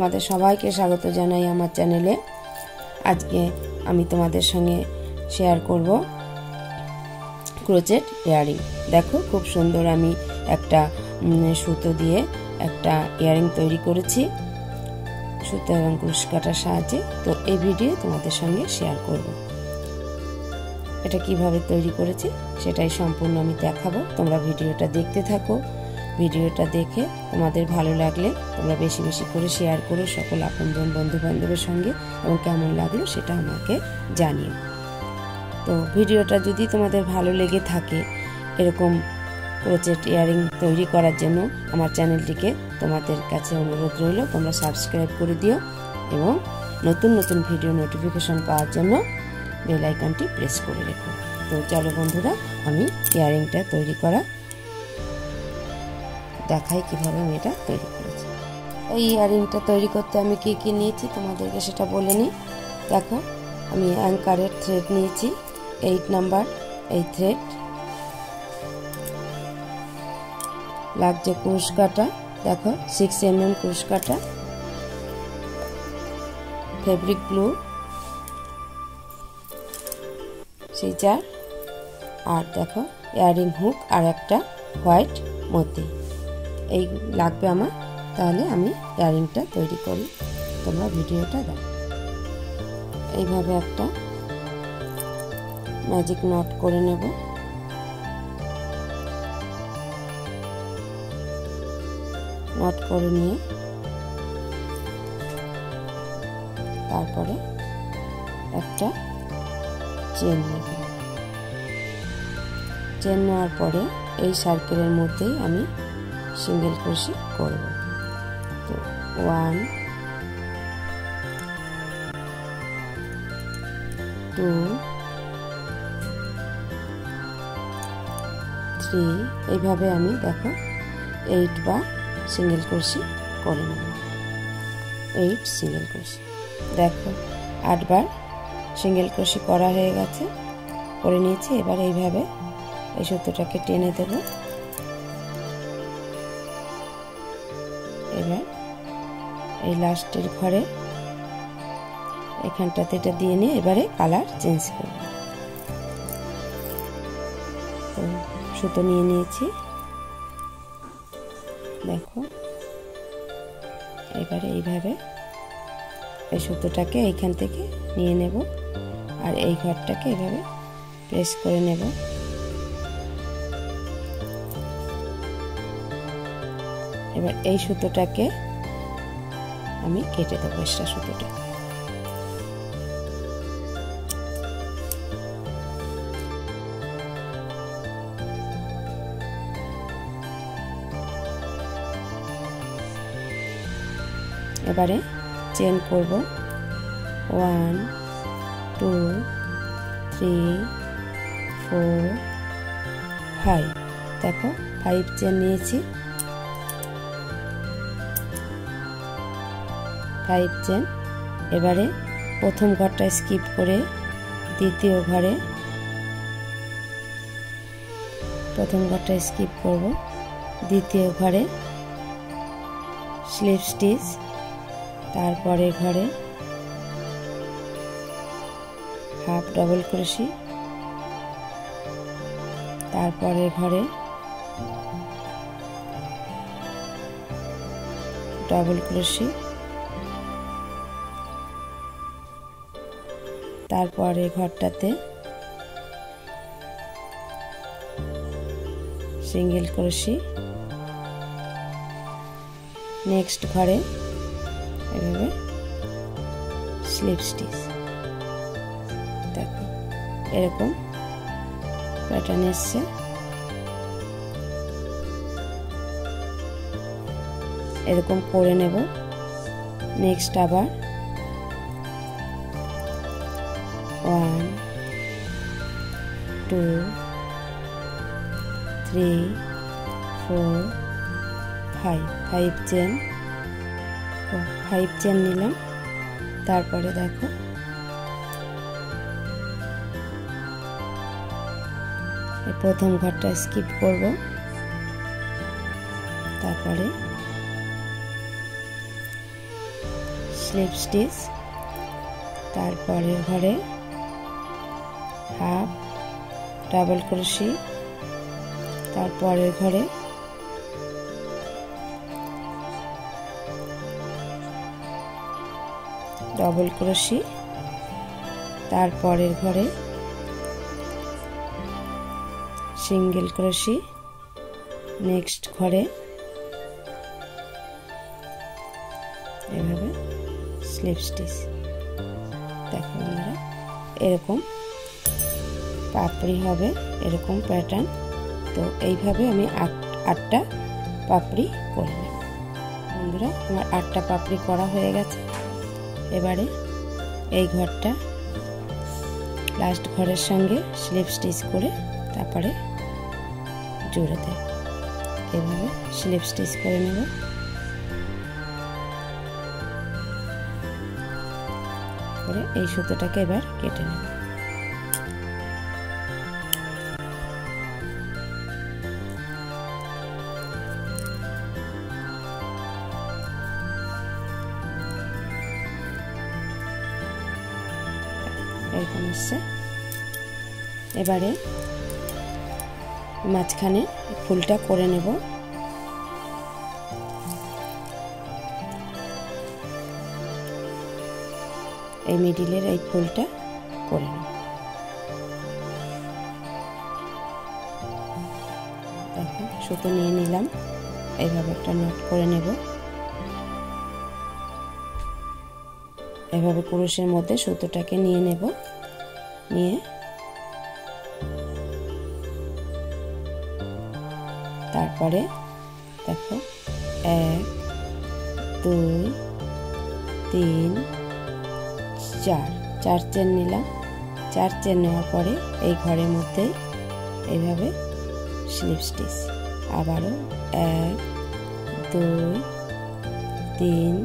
তোমাদের সবাইকে স্বাগত জানাই আমার চ্যানেলে। আজকে আমি তোমাদের সঙ্গে শেয়ার করব ক্রোচেট ইয়ারিং। দেখো খুব সুন্দর আমি একটা সুতো দিয়ে একটা ইয়ারিং তৈরি করেছি সুতো এবং কুশ কাটার সাহায্যে। তো এই ভিডিও তোমাদের সঙ্গে শেয়ার করব। এটা কিভাবে তৈরি করেছি সেটাই সম্পূর্ণ আমি দেখাবো। তোমরা ভিডিওটা দেখতে থাকো। ভিডিওটা দেখে তোমাদের ভালো লাগলে তোমরা বেশি বেশি করে শেয়ার করো সকল আপনজন বন্ধু বান্ধবের সঙ্গে, এবং কেমন লাগলো সেটা আমাকে জানিও। তো ভিডিওটা যদি তোমাদের ভালো লেগে থাকে এরকম ক্রোচেট ইয়ারিং তৈরি করার জন্য আমার চ্যানেলটিকে তোমাদের কাছে অনুরোধ রইল তোমরা সাবস্ক্রাইব করে দিও, এবং নতুন নতুন ভিডিও নোটিফিকেশন পাওয়ার জন্য বেল আইকনটি প্রেস করে রেখো। তো চলো বন্ধুরা, আমি ইয়ারিংটা তৈরি করা দেখাই কিভাবে আমি এটা তৈরি করেছি। এই ইয়ারিংটা তৈরি করতে আমি কি কি নিয়েছি তোমাদেরকে সেটা বলে নিই। দেখো আমি অ্যাঙ্কারের থ্রেড নিয়েছি 8 নাম্বার, এই থ্রেড লাগছে কুশ কাটা, দেখো 6 mm কুশ কাটা, ফেব্রিক গ্লু, সিজার, আর দেখো ইয়ারিং হুক আর একটা হোয়াইট মতি। এই লাগবে আমার। তাহলে আমি ইয়ারিংটা তৈরি করি, তোমরা ভিডিওটা দেখো। এইভাবে একটা ম্যাজিক নট করে নেব। নট করে নিয়ে তারপরে একটা চেন নেব। চেন নেওয়ার পরে এই সার্কেলের মধ্যেই আমি সিঙ্গেল ক্রোশে করব। তো 1 2 3 এইভাবে আমি দেখো 8 বার সিঙ্গেল ক্রোশে করে নেব। 8 সিঙ্গেল ক্রোশে, দেখো 8 বার সিঙ্গেল ক্রোশে করা হয়ে গেছে, করে নিয়েছি। এবার এইভাবে এই সুতোটাকে টেনে দেব। এবার এই লাস্টের ঘরে এখানটাতে এটা দিয়ে নিয়ে এবারে কালার চেঞ্জ করব। তো সুতো নিয়ে নিয়েছি, দেখো এবারে এইভাবে এই সুতোটাকে এইখান থেকে নিয়ে নেব, আর এই ঘরটাকে এইভাবে প্রেস করে নেব। এবার এই সুতোটাকে আমি কেটে দেবো, এক্সট্রা সুতোটা। এবারে চেন করব 1 2 3 4 5। দেখো 5 চেন নিয়েছি, 5 চেন। এবারে প্রথম ঘরটা স্কিপ করে দ্বিতীয় ঘরে, প্রথম ঘরটা স্কিপ করব, দ্বিতীয় ঘরে স্লিপ স্টিচ, তারপরে ঘরে হাফ ডাবল ক্রোশি, তারপরে ঘরে ডাবল ক্রোশি, তারপরে ঘরটাতে সিঙ্গেল ক্রোশি, নেক্সট ঘরে এভাবে স্লিপ স্টিচ। দেখো এরকম প্যাটার্ন এসছে। এরকম করে নেব। নেক্সট আবার 1 2 3 4 5 চেন, 5 চেন নিলাম। তারপরে দেখো প্রথম ঘরটা স্কিপ করব, তারপরে স্লিপ স্টিচ, তারপরের ঘরে হাফ ডাবল ক্রোশি, তারপরের ঘরে ডবল ক্রোশি, তারপরের ঘরে সিঙ্গেল ক্রোশি, নেক্সট ঘরে এভাবে স্লিপ স্টিচ। দেখো বন্ধুরা, এরকম পাপড়ি হবে, এরকম প্যাটার্ন। তো এইভাবে আমি 8টা পাপড়ি করে নেব। বন্ধুরা, আমার 8টা পাপড়ি করা হয়ে গেছে। এবারে এই ঘরটা লাস্ট ঘরের সঙ্গে স্লিপ স্টিচ করে তারপরে জুড়ে দেব। এভাবে স্লিপ স্টিচ করে নেব। করে এই সুতোটাকে এবার কেটে নেব। এরকম আসছে। এবারে মাঝখানে ফুলটা করে নেব। এই মিডিলের এই ফুলটা করে নেব। দেখো, সুতো নিয়ে নিলাম, এইভাবে একটা নট করে নেব। এভাবে ক্রোশের মধ্যে সুতোটাকে নিয়ে নেব। নিয়ে তারপরে দেখো 1 2 3 4 চেন নিলাম। 4 চেন নেওয়ার পরে এই ঘরের মধ্যে এইভাবে স্লিপ স্টিচ। আবারও 1 2 3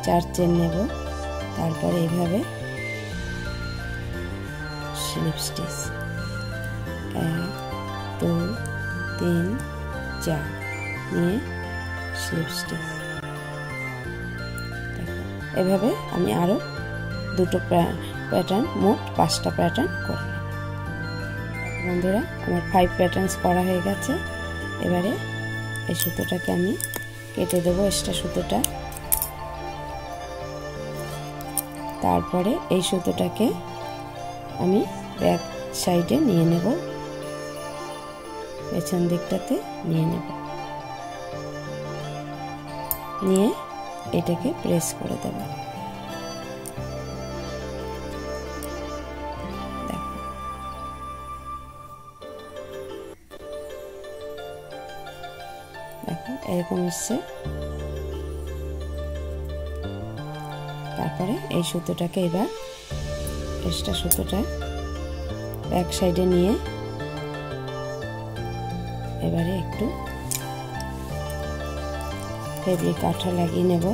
4 চেন নেব। তারপরে এইভাবে স্লিপ স্টিচ 1 2 3 4 নিয়ে স্লিপ স্টিচ। এভাবে আমি আরো দুটো প্যাটার্ন, মোট 5টা প্যাটার্ন করে নেব। বন্ধুরা, আমার 5 প্যাটার্নস করা হয়ে গেছে। এবারে এই সুতোটাকে আমি কেটে দেবো, এক্সট্রা সুতোটা। তারপরে এই সুতোটাকে আমি ব্যাক সাইডে নিয়ে নেব, পেছন দিকটাতে নিয়ে নেব। নিয়ে এটাকে প্রেস করে দেব। দেখো, দেখো এরকম এসছে। তারপরে এই সুতোটাকে এবার এক্সট্রা সুতোটা ব্যাক সাইডে নিয়ে এবারে একটু ফেব্রিক আঠা লাগিয়ে নেব।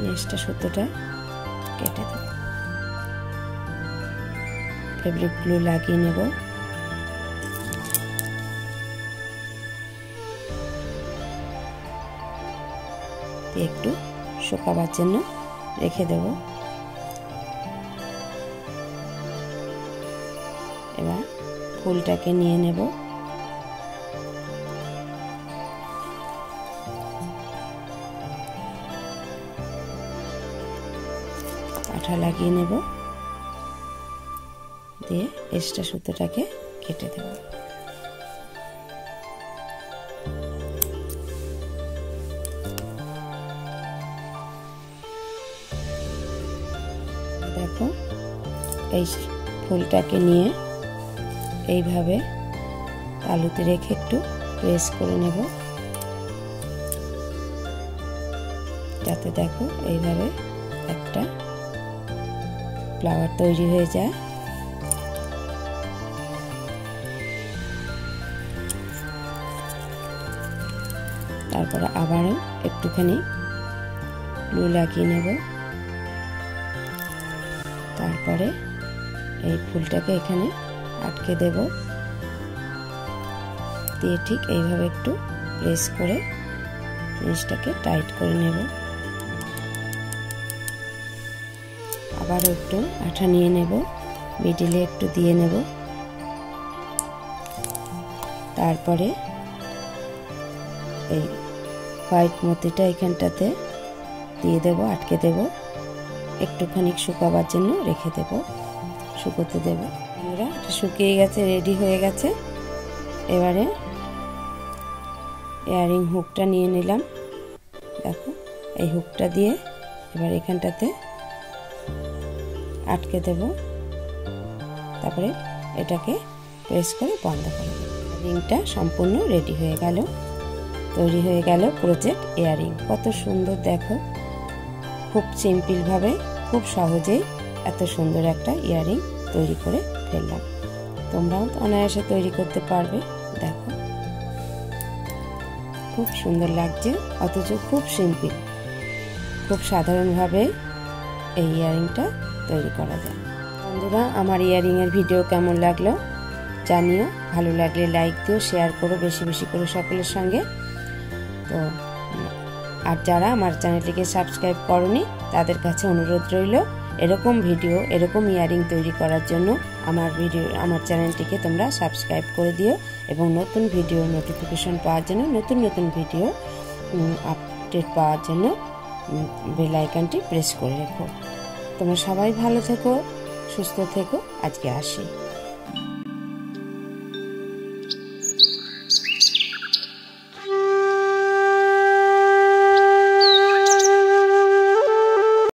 নেক্সট সুতোটা কেটে দেব। ফেব্রিক গ্লু লাগিয়ে নেব। একটু শুকাবার জন্য রেখে দেব। এবার ফুলটাকে নিয়ে নেব। আঠা লাগিয়ে নেব, দিয়ে এক্সট্রা সুতোটাকে কেটে দেব। দেখো, এই ফুলটাকে নিয়ে এইভাবে তালুতে রেখে একটু প্রেস করে নেব, যাতে দেখো এইভাবে একটা ফ্লাওয়ার তৈরি হয়ে যায়। তারপরে আবারও একটুখানি গ্লু লাগিয়ে নেব। তারপরে এই ফুলটাকে এখানে আটকে দেব, দিয়ে ঠিক এইভাবে একটু প্রেস করে জিনিসটাকে টাইট করে নেব। আবার একটু আঠা নিয়ে নেব, মিডিলে একটু দিয়ে নেব। তারপরে এই হোয়াইট মতিটা এখানটাতে দিয়ে দেব, আটকে দেব, একটুখানি শুকাবার জন্য রেখে দেব, শুকোতে দেব। আমরা এটা শুকিয়ে গেছে, রেডি হয়ে গেছে। এবারে ইয়ারিং হুকটা নিয়ে নিলাম। দেখো এই হুকটা দিয়ে এবার এখানটাতে আটকে দেব, তারপরে এটাকে প্রেস করে বন্ধ করে দেব। রিংটা সম্পূর্ণ রেডি হয়ে গেল, তৈরি হয়ে গেল প্রজেক্ট ইয়ারিং। কত সুন্দর দেখো, খুব সিম্পলভাবে খুব সহজেই এত সুন্দর একটা ইয়ারিং তৈরি করে ফেললাম। তোমরাও অনায়াসে তৈরি করতে পারবে। দেখো খুব সুন্দর লাগছে, অথচ খুব সিম্পল, খুব সাধারণভাবে এই ইয়ারিংটা তৈরি করা যায়। বন্ধুরা, আমার ইয়ারিংয়ের ভিডিও কেমন লাগলো জানিও। ভালো লাগলে লাইক দিও, শেয়ার করো বেশি বেশি করে সকলের সঙ্গে। তো আর যারা আমার চ্যানেলটিকে সাবস্ক্রাইব করনি তাদের কাছে অনুরোধ রইল, এরকম ভিডিও, এরকম ইয়ারিং তৈরি করার জন্য আমার চ্যানেলটিকে তোমরা সাবস্ক্রাইব করে দিও এবং নতুন ভিডিও নোটিফিকেশন পাওয়ার জন্য, নতুন নতুন ভিডিও আপডেট পাওয়ার জন্য বেল আইকনটি প্রেস করে রেখো। তোমরা সবাই ভালো থেকো, সুস্থ থেকো। আজকে আসি।